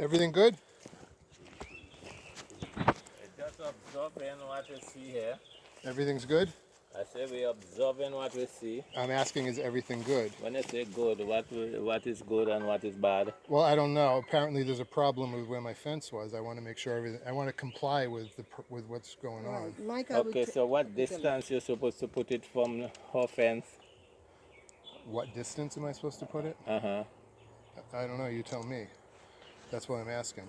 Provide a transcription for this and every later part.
Everything good? Just observing what we see here. Everything's good? I say we observing what we see. I'm asking, is everything good? When you say good, what is good and what is bad? Well, I don't know. Apparently, there's a problem with where my fence was. I want to make sure everything. I want to comply with with what's going on. Right. Mike, Okay, so what distance you're supposed to put it from her fence? What distance am I supposed to put it? Uh-huh. I don't know. You tell me. That's what I'm asking.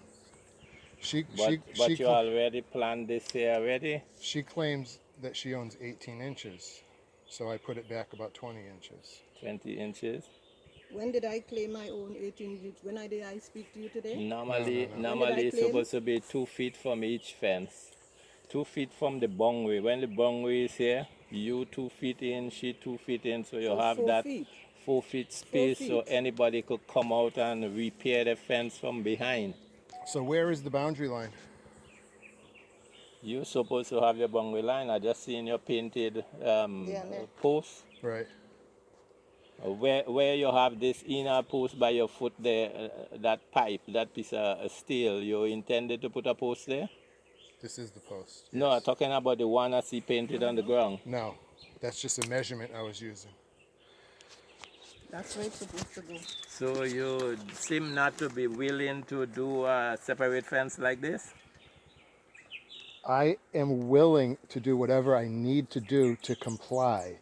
But you already planned this here already? She claims that she owns 18 inches, so I put it back about 20 inches. 20 inches? When did I claim my own 18 inches? When did I speak to you today? Normally, No. normally it's supposed to be 2 feet from each fence. 2 feet from the boundary. When the boundary is here, you 2 feet in, she 2 feet in, so you So have 4 that feet. 4 feet space, so feet. anybody could come out and repair the fence from behind. So where is the boundary line? You're supposed to have your boundary line. I just seen your painted Yeah, post. Right. Where you have this inner post by your foot there, that pipe, that piece of steel, you intended to put a post there? This is the post. No, I'm Yes. talking about the one I see painted on the ground. No, that's just a measurement I was using. That's where it's supposed to go. So you seem not to be willing to do a separate fence like this? I am willing to do whatever I need to do to comply.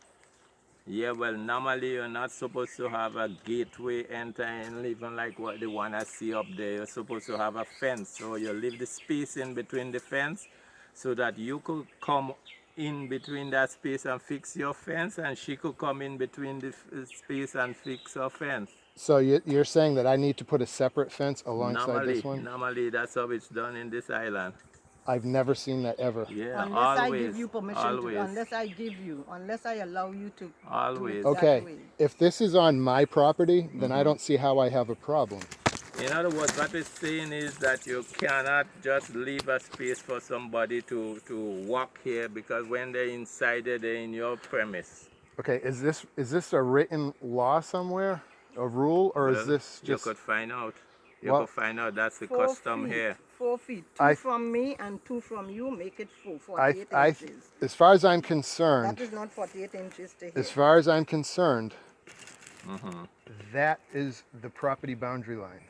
Yeah, well, normally you're not supposed to have a gateway entering, even like what the one I see up there. You're supposed to have a fence. So you leave the space in between the fence so that you could come in between that space and fix your fence, and she could come in between the space and fix her fence. So you're saying that I need to put a separate fence alongside this one? Normally that's how it's done in this island. I've never seen that ever. Yeah, Unless I always. give you permission always. to, unless I allow you to. Always. Do it that Okay, way. if this is on my property, then I don't see how I have a problem. In other words, what it's saying is that you cannot just leave a space for somebody to walk here, because when they're inside there, they're in your premise. Okay, is this a written law somewhere, a rule, or is Well, this just? You could find out. You Well- could find out that's the 4 custom feet. here. 4 feet. 2 from me and 2 from you make it 48 inches. As far as I'm That concerned, is not 48 inches to here. as far as I'm concerned, that is the property boundary line.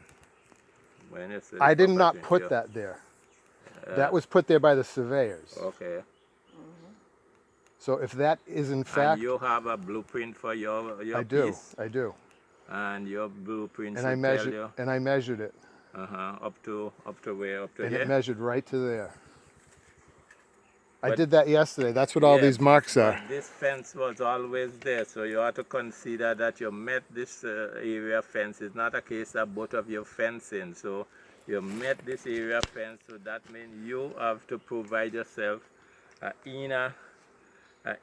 When you say I did not property, put yeah. that there. That was put there by the surveyors. Okay. So if that is in fact, And you have a blueprint for your I do, piece, I do, and your blueprint and I measured it, up to where, up to and here. it measured right to there. I But- did that yesterday. That's what all Yes, these marks but are. this fence was always there, so you have to consider that you met this area fence. It's not a case of both of you fencing. So you met this area fence, so that means you have to provide yourself an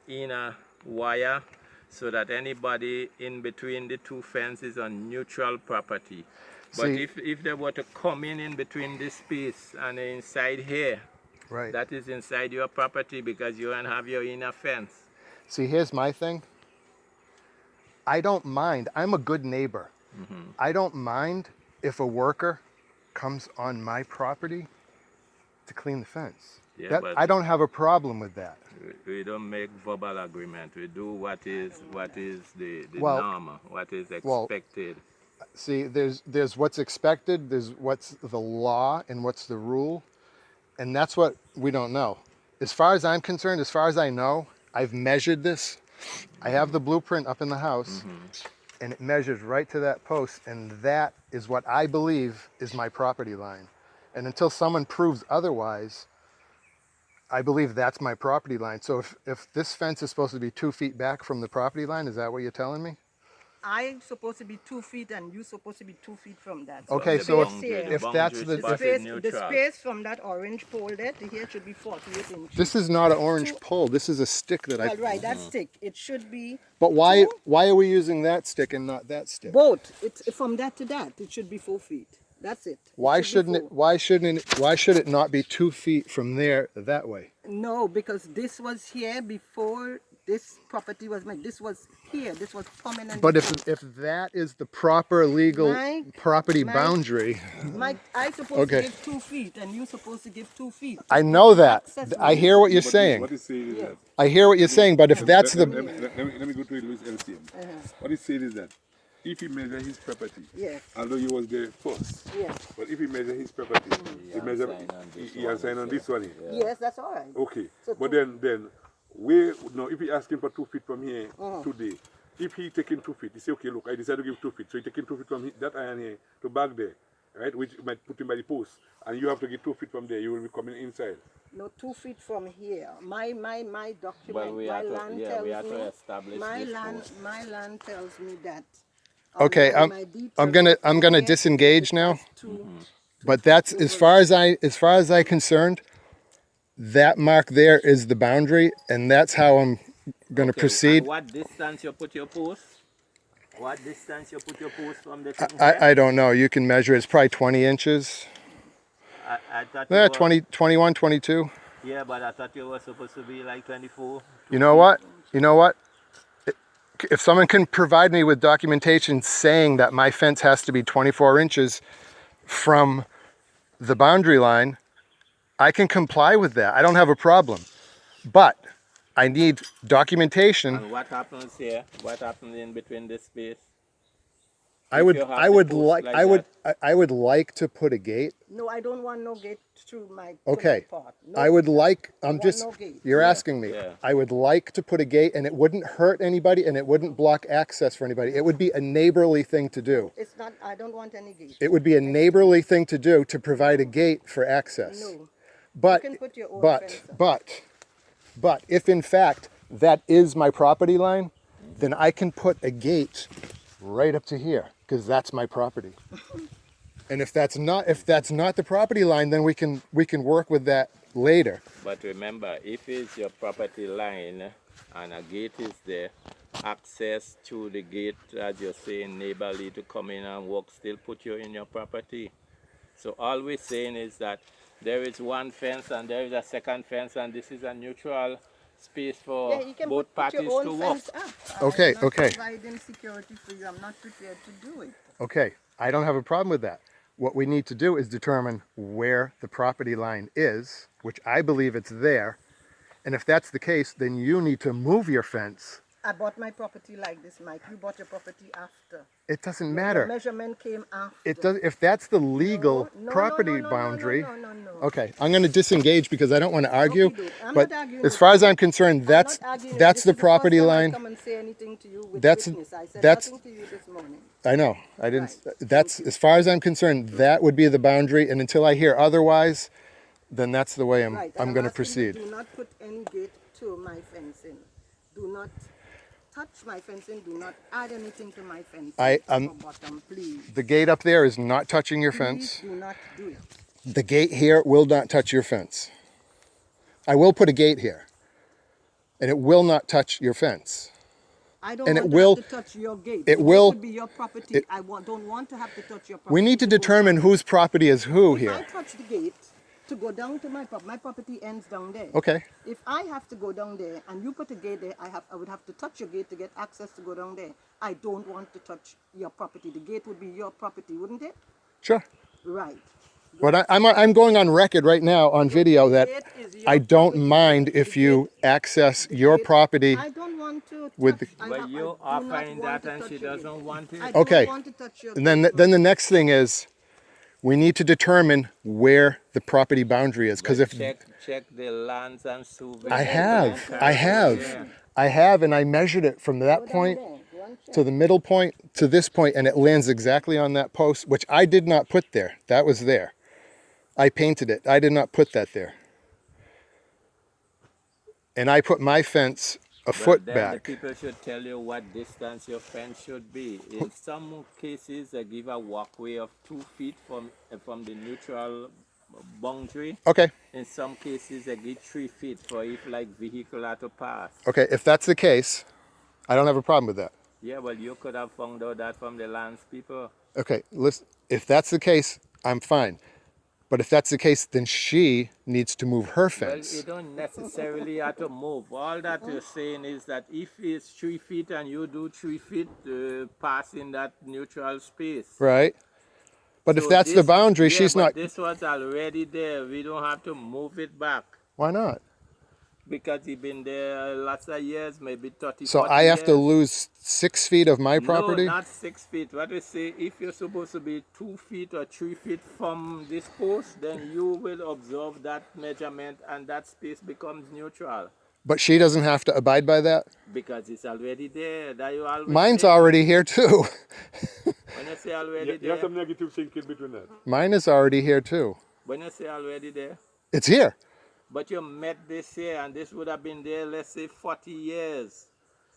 inner wire, so that anybody in between the two fences on neutral property. But See- if they were to come in between this space and inside here, Right. that is inside your property, because you don't have your inner fence. See, here's my thing. I don't mind. I'm a good neighbor. I don't mind if a worker comes on my property to clean the fence. Yeah, but- I don't have a problem with that. We don't make verbal agreement. We do what is the Well- norm, what is well- expected. See, there's what's expected, there's what's the law, and what's the rule, and that's what we don't know. As far as I'm concerned, as far as I know, I've measured this. I have the blueprint up in the house, and it measures right to that post, and that is what I believe is my property line. And until someone proves otherwise, I believe that's my property line. So if this fence is supposed to be 2 feet back from the property line, is that what you're telling me? I'm supposed to be 2 feet and you're supposed to be 2 feet from that. Okay, the so space here- if that's the- the space from that orange pole there to here should be 48 inches. This is not an orange pole. This is a stick that Well, right, that stick. It should be But why two- are we using that stick and not that stick? both. It's from that to that. It should be 4 feet. That's it. Why should be shouldn't it? 4. Why should it not be 2 feet from there that way? No, because this was here before this property was made. This was here. This was permanent. But before. if that is the proper legal Mike, property Mike, boundary, Mike, I supposed Okay. to give 2 feet, and you supposed to give 2 feet. I know that. Access I road. hear what you're What saying. he's saying is that. I hear what you're saying, but if that's Let the me go to Louis LCM. What he's saying is that if he measure his property, Yes. although he was there first, Yes. but if he measure his property, he measure he has signed on this one here. Yes, that's all right. Okay, So but two- then we no. If he asking for 2 feet from here today, if he taking 2 feet, he say okay, look, I decided to give 2 feet, so he taking 2 feet from that iron here to back there, right? Which might put him by the post, and you have to get 2 feet from there. You will be coming inside. No, 2 feet from here. My document, Well, we my have to- land yeah, tells we have to me. establish My this land, first. my land tells me that. Okay, on my deed I'm tells gonna me here disengage it now. has two- But that's as far as I concerned, that mark there is the boundary, and that's how I'm gonna Okay, proceed. and what distance you put your post? What distance you put your post from the thing here? I don't know. You can measure. It's probably 20 inches. I thought you were, 20, 21, 22. Yeah, but I thought you were supposed to be like 24. You know what? You know what? If someone can provide me with documentation saying that my fence has to be 24 inches from the boundary line, I can comply with that. I don't have a problem. But I need documentation. And what happens here? What happens in between this space? I if would you have I the would post like like I would like to put a gate. No, I don't want no gate through my Okay. to my part. No, I would like I'm want just no gate. you're asking me. yeah. I would like to put a gate, and it wouldn't hurt anybody, and it wouldn't block access for anybody. It would be a neighborly thing to do. It's not. I don't want any gate. It would be a neighborly thing to do to provide a gate for access. No. But You can put your own but fence up. but if in fact that is my property line, then I can put a gate right up to here because that's my property. And if that's not the property line, then we can work with that later. But remember, if it's your property line and a gate is there, access to the gate, as you're saying, neighborly to come in and walk, still put you in your property. So all we're saying is that there is one fence and there is a second fence, and this is a neutral space for Yeah, you can both put parties your own to walk. fence up. Okay, I'm not okay. providing security for you. I'm not prepared to do it. Okay, I don't have a problem with that. What we need to do is determine where the property line is, which I believe it's there. And if that's the case, then you need to move your fence. I bought my property like this, Mike. You bought your property after. It doesn't The matter. measurement came after. It does if that's the legal No, property no, boundary. No. Okay, I'm going to disengage because I don't want to argue. Okay, dude. I'm But not arguing as with far as you. I'm concerned, I'm that's not arguing. that's This the is property first time I line. come and say anything to you with That's- witness. I said that's- nothing to you this morning. I know. I didn't. Right. That's as far as I'm concerned. That would be the boundary, and until I hear otherwise, then that's the way Right. I'm and going to asking you, proceed. Do not put any gate to my fencing. Do not touch my fencing. Do not add anything to my fencing. Bottom, please. The gate up there is not touching your Please fence. do not do it. The gate here will not touch your fence. I will put a gate here, and it will not touch your fence. I don't And want it will- to have to touch your gate. it The gate will- would be your property. I don't want to have to touch your property. We need to go determine down. whose property is who If I here. touch the gate to go down to my property ends down there. Okay. If I have to go down there and you put a gate there, I would have to touch your gate to get access to go down there. I don't want to touch your property. The gate would be your property, wouldn't it? Sure. Right. But I'm going on record right now on video that Gate is your I don't property. mind if you access your Gate- property. I don't want to with touch, the- I But have- I you do are not offering want that to and touch she your gate. doesn't want it. I don't Okay. want to touch your And then gate. the next thing is we need to determine where the property boundary is because if check the lands and survey. I have and I measured it from that Go down point there. Go and check. to the middle point to this point, and it lands exactly on that post, which I did not put there. That was there. I painted it. I did not put that there. And I put my fence a But foot then back. the people should tell you what distance your fence should be. In some cases, they give a walkway of 2 feet from the neutral boundary. Okay. In some cases, they give 3 feet for if like vehicle are to pass. Okay. If that's the case, I don't have a problem with that. Yeah, well, you could have found out that from the lands people. Okay. Listen, if that's the case, I'm fine. But if that's the case, then she needs to move her Well, fence. you don't necessarily have to move. All that you're saying is that if it's 3 feet and you do 3 feet, pass in that neutral space. Right? But if So that's the this- boundary, yeah, she's but not. This was already there. We don't have to move it back Why not? because it's been there lots of years, maybe 30. So 40 I have to years. lose 6 feet of my property? No, not 6 feet. What we say, if you're supposed to be 2 feet or 3 feet from this post, then you will observe that measurement and that space becomes neutral But she doesn't have to abide by that? because it's already there. That you always Mine's say. already here too. When you say already You have there, some negative thinking between that. Mine is already here too. when you say already there, It's here. but you met this here and this would have been there, let's say 40 years.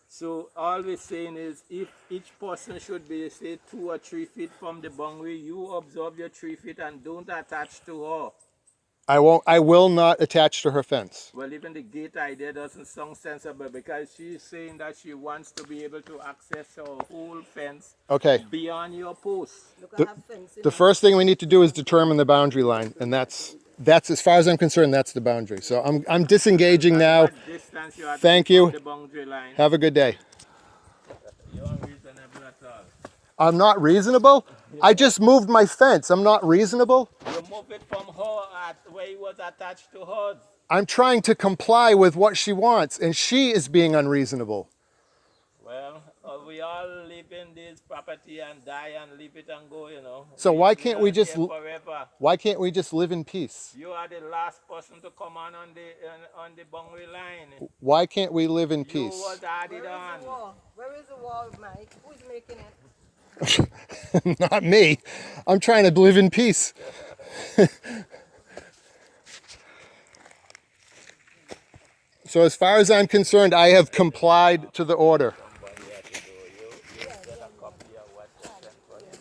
So all we're saying is if each person should be, say, 2 or 3 feet from the boundary, you observe your 3 feet and don't attach to her. I will not attach to her fence. Well, even the gate idea doesn't sound sensible because she's saying that she wants to be able to access her whole fence Okay. beyond your post. Look, I have fencing. The first thing we need to do is determine the boundary line, and that's as far as I'm concerned, that's the boundary. So I'm disengaging now. What distance you have to Thank be you. from the boundary line. Have a good day. You're unreasonable at all. I'm not reasonable? I just moved my fence. I'm not reasonable? You move it from her at where it was attached to hers. I'm trying to comply with what she wants, and she is being unreasonable. Well, we all live in this property and die and leave it and go, you know. So why can't we are just here forever. Why can't we just live in peace? You are the last person to come on the boundary line. Why can't we live in You peace? was added Where is on. the wall? Where is the wall, Mike? Who's making it? Not me. I'm trying to live in peace. So as far as I'm concerned, I have complied to the order. Somebody had to do. You get a copy of what you sent for